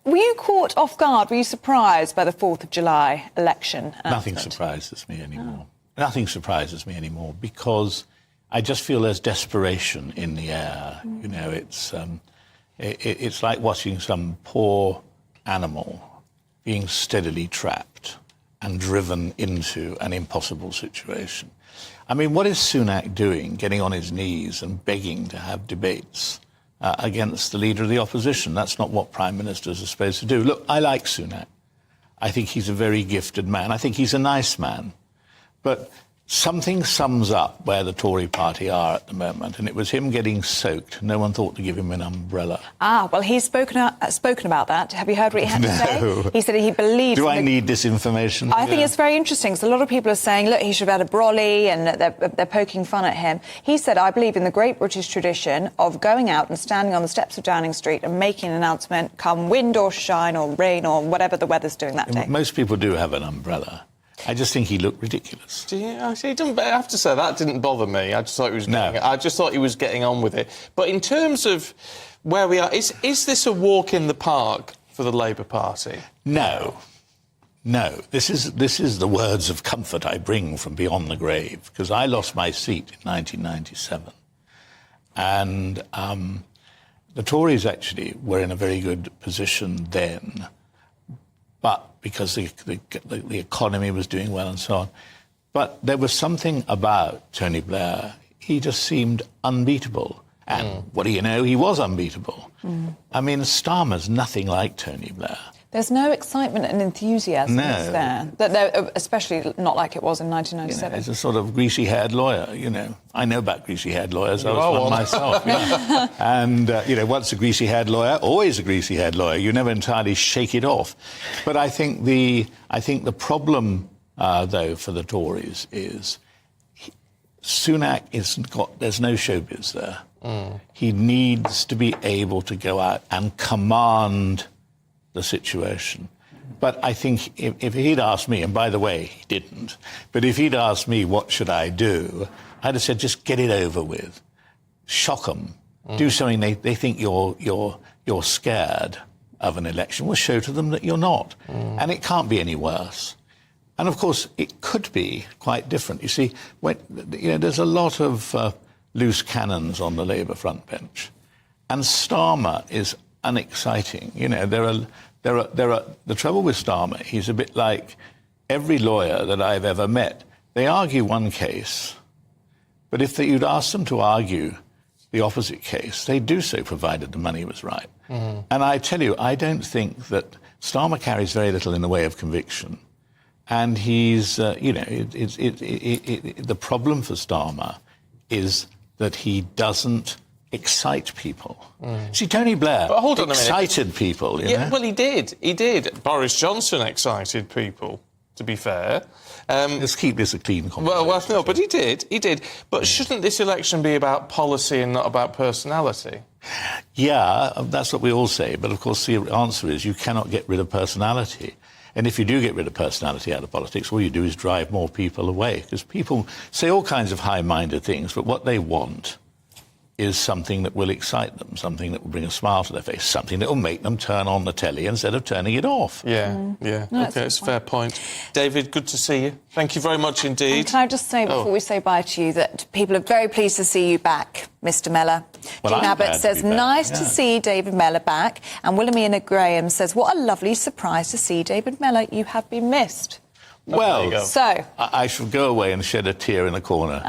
Were you caught off guard? Were you surprised by the 4th of July election announcement? Nothing surprises me anymore. Nothing surprises me anymore because I just feel there's desperation in the air. You know, it's like watching some poor animal being steadily trapped and driven into an impossible situation. I mean, what is Sunak doing, getting on his knees and begging to have debates against the leader of the opposition? That's not what prime ministers are supposed to do. Look, I like Sunak. I think he's a very gifted man. I think he's a nice man. But something sums up where the Tory party are at the moment, and it was him getting soaked. No one thought to give him an umbrella. Well, he's spoken about that. Have you heard what he had to say? He said he believes... Do I need this information? I think it's very interesting. So a lot of people are saying, look, he should have had a brolly, and they're poking fun at him. He said, I believe in the great British tradition of going out and standing on the steps of Downing Street and making an announcement, come wind or shine or rain or whatever the weather's doing that day. Most people do have an umbrella. I just think he looked ridiculous. I have to say, that didn't bother me. I just thought he was getting on with it. But in terms of where we are, is this a walk in the park for the Labour Party? No. No. This is the words of comfort I bring from beyond the grave, because I lost my seat in 1997. And the Tories actually were in a very good position then, but because the economy was doing well and so on. But there was something about Tony Blair. He just seemed unbeatable. And what do you know? He was unbeatable. I mean, Starmer's nothing like Tony Blair. There's no excitement and enthusiasm, is there? Especially not like it was in 1997. You know, he's a sort of greasy-haired lawyer, you know. I know about greasy-haired lawyers. I was one myself. Yeah. And, you know, once a greasy-haired lawyer, always a greasy-haired lawyer. You never entirely shake it off. But I think the problem, though, for the Tories is Sunak there's no showbiz there. He needs to be able to go out and command the situation. But I think if he'd asked me, and by the way, he didn't, but if he'd asked me what should I do, I'd have said just get it over with. Shock them. Do something they think you're scared of an election. Well, show to them that you're not. And it can't be any worse. And, of course, it could be quite different. You see, there's a lot of loose cannons on the Labour front bench. And Starmer is unexciting. You know, the trouble with Starmer, he's a bit like every lawyer that I've ever met. They argue one case, but if you'd ask them to argue the opposite case, they do so provided the money was right. And I tell you, I don't think that Starmer carries very little in the way of conviction. And he's, you know, the problem for Starmer is that he doesn't excite people. See, Tony Blair excited people, you know? Well, he did. He did. Boris Johnson excited people, to be fair. Let's keep this a clean conversation. Well, no, but he did. He did. But shouldn't this election be about policy and not about personality? Yeah, that's what we all say. But, of course, the answer is you cannot get rid of personality. And if you do get rid of personality out of politics, all you do is drive more people away. Because people say all kinds of high-minded things, but what they want is something that will excite them, something that will bring a smile to their face, something that will make them turn on the telly instead of turning it off. Yeah. No, OK, it's a fair point. David, good to see you. Thank you very much indeed. And can I just say, before we say bye to you, that people are very pleased to see you back, Mr Mellor. Well, Jean Abbott says, nice to see David Mellor back. And Wilhelmina Graham says, what a lovely surprise to see David Mellor. You have been missed. Well, so I shall go away and shed a tear in the corner.